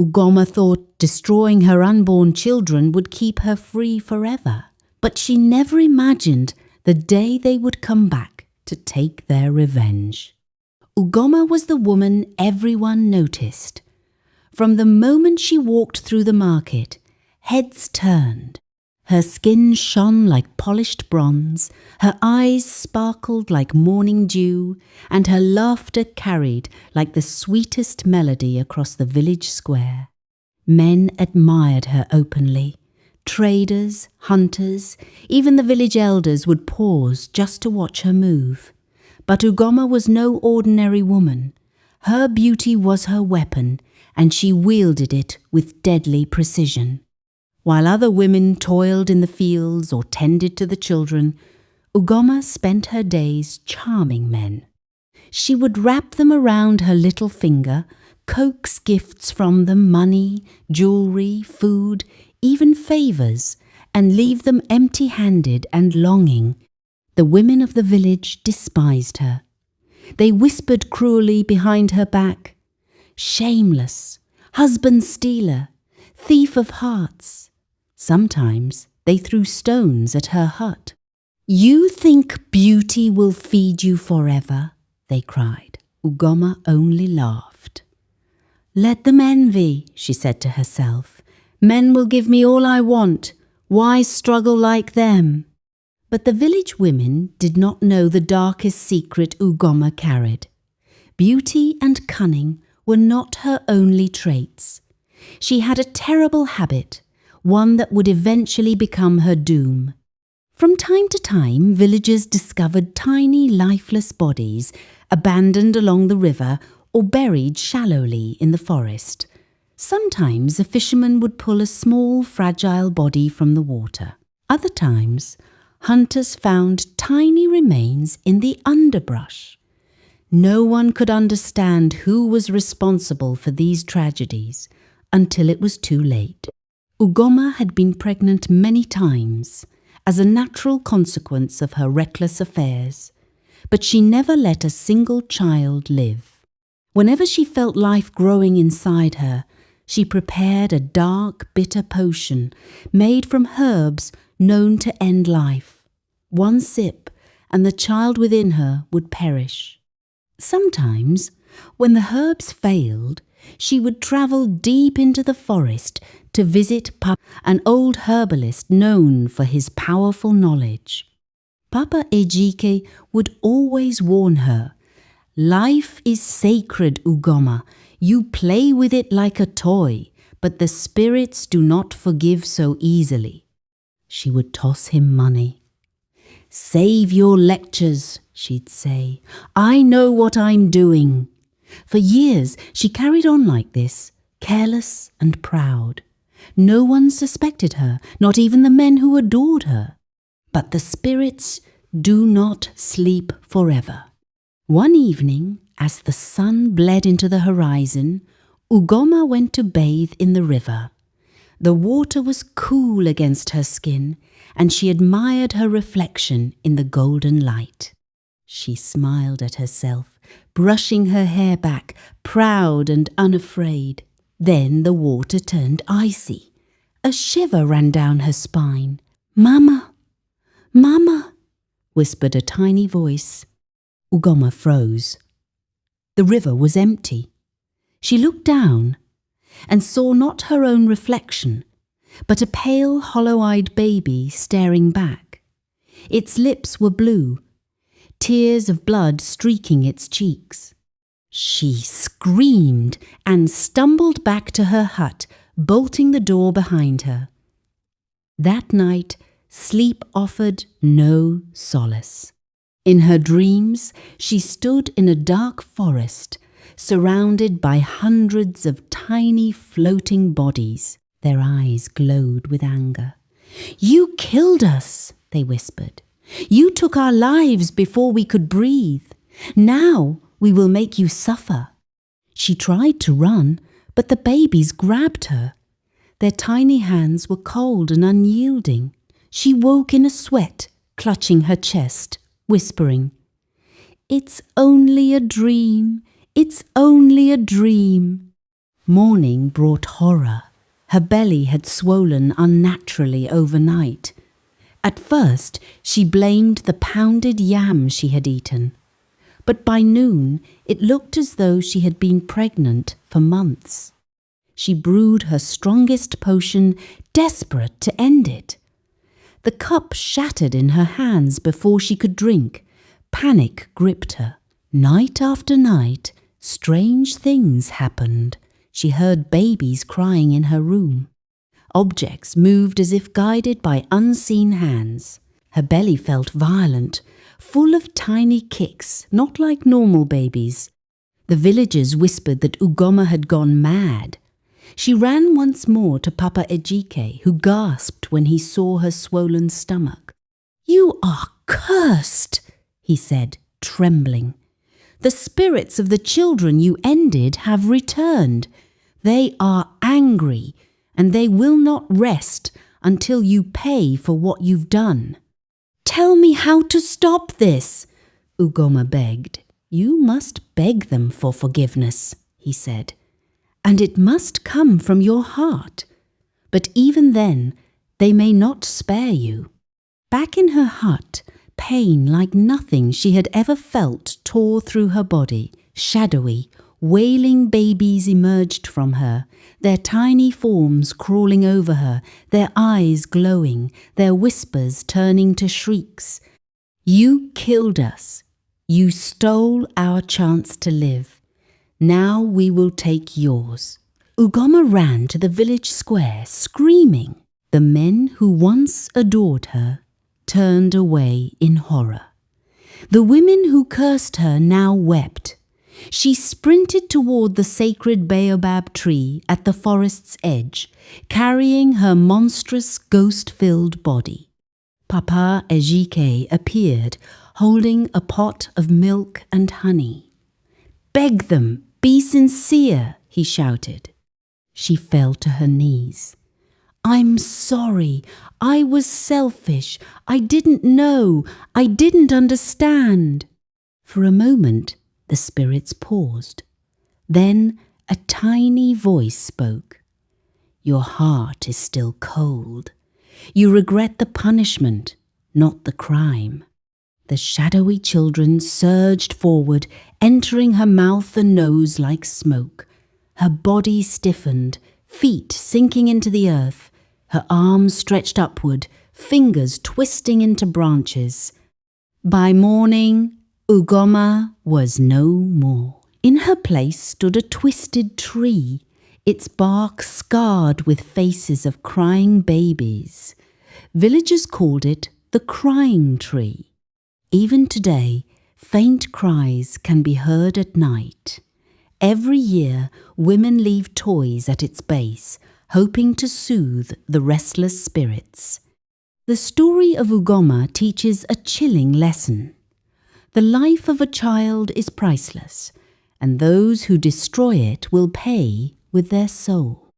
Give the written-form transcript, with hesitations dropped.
Ugomma thought destroying her unborn children would keep her free forever, but she never imagined the day they would come back to take their revenge. Ugomma was the woman everyone noticed. From the moment she walked through the market, heads turned. Her skin shone like polished bronze, her eyes sparkled like morning dew, and her laughter carried like the sweetest melody across the village square. Men admired her openly. Traders, hunters, even the village elders would pause just to watch her move. But Ugomma was no ordinary woman. Her beauty was her weapon, and she wielded it with deadly precision. While other women toiled in the fields or tended to the children, Ugomma spent her days charming men. She would wrap them around her little finger, coax gifts from them, money, jewelry, food, even favours, and leave them empty-handed and longing. The women of the village despised her. They whispered cruelly behind her back, "Shameless, husband-stealer, thief of hearts." Sometimes they threw stones at her hut. "You think beauty will feed you forever?" they cried. Ugomma only laughed. "Let them envy," she said to herself. "Men will give me all I want. Why struggle like them?" But the village women did not know the darkest secret Ugomma carried. Beauty and cunning were not her only traits. She had a terrible habit, one that would eventually become her doom. From time to time, villagers discovered tiny, lifeless bodies abandoned along the river or buried shallowly in the forest. Sometimes a fisherman would pull a small, fragile body from the water. Other times, hunters found tiny remains in the underbrush. No one could understand who was responsible for these tragedies until it was too late. Ugomma had been pregnant many times as a natural consequence of her reckless affairs, but she never let a single child live. Whenever she felt life growing inside her, she prepared a dark, bitter potion made from herbs known to end life. One sip, and the child within her would perish. Sometimes, when the herbs failed, she would travel deep into the forest to visit Papa, an old herbalist known for his powerful knowledge. Papa Ejike would always warn her, "Life is sacred, Ugomma. You play with it like a toy, but the spirits do not forgive so easily." She would toss him money. "Save your lectures," she'd say. "I know what I'm doing." For years she carried on like this, careless and proud. No one suspected her, not even the men who adored her. But the spirits do not sleep forever. One evening, as the sun bled into the horizon, Ugomma went to bathe in the river. The water was cool against her skin, and she admired her reflection in the golden light. She smiled at herself, brushing her hair back, proud and unafraid. Then the water turned icy. A shiver ran down her spine. "Mama, Mama," whispered a tiny voice. Ugomma froze. The river was empty. She looked down and saw not her own reflection, but a pale, hollow-eyed baby staring back. Its lips were blue, tears of blood streaking its cheeks. She screamed and stumbled back to her hut, bolting the door behind her. That night, sleep offered no solace. In her dreams, she stood in a dark forest, surrounded by hundreds of tiny floating bodies. Their eyes glowed with anger. "You killed us," they whispered. "You took our lives before we could breathe. Now we will make you suffer." She tried to run, but the babies grabbed her. Their tiny hands were cold and unyielding. She woke in a sweat, clutching her chest, whispering, "It's only a dream. It's only a dream." Morning brought horror. Her belly had swollen unnaturally overnight. At first, she blamed the pounded yam she had eaten. But by noon, it looked as though she had been pregnant for months. She brewed her strongest potion, desperate to end it. The cup shattered in her hands before she could drink. Panic gripped her. Night after night, strange things happened. She heard babies crying in her room. Objects moved as if guided by unseen hands. Her belly felt violent, full of tiny kicks, not like normal babies. The villagers whispered that Ugomma had gone mad. She ran once more to Papa Ejike, who gasped when he saw her swollen stomach. "You are cursed," he said, trembling. "The spirits of the children you ended have returned. They are angry, and they will not rest until you pay for what you've done." "Tell me how to stop this," Ugomma begged. "You must beg them for forgiveness," he said, "and it must come from your heart. But even then, they may not spare you." Back in her hut, pain like nothing she had ever felt tore through her body. Shadowy, wailing babies emerged from her, their tiny forms crawling over her, their eyes glowing, their whispers turning to shrieks. "You killed us. You stole our chance to live. Now we will take yours." Ugomma ran to the village square, screaming. The men who once adored her turned away in horror. The women who cursed her now wept. She sprinted toward the sacred baobab tree at the forest's edge, carrying her monstrous ghost-filled body. Papa Ejike appeared, holding a pot of milk and honey. "Beg them, be sincere," he shouted. She fell to her knees. "I'm sorry. I was selfish. I didn't know. I didn't understand." For a moment, the spirits paused. Then a tiny voice spoke. "Your heart is still cold. You regret the punishment, not the crime." The shadowy children surged forward, entering her mouth and nose like smoke. Her body stiffened, feet sinking into the earth, her arms stretched upward, fingers twisting into branches. By morning, Ugomma was no more. In her place stood a twisted tree, its bark scarred with faces of crying babies. Villagers called it the crying tree. Even today, faint cries can be heard at night. Every year, women leave toys at its base, hoping to soothe the restless spirits. The story of Ugomma teaches a chilling lesson. The life of a child is priceless, and those who destroy it will pay with their soul.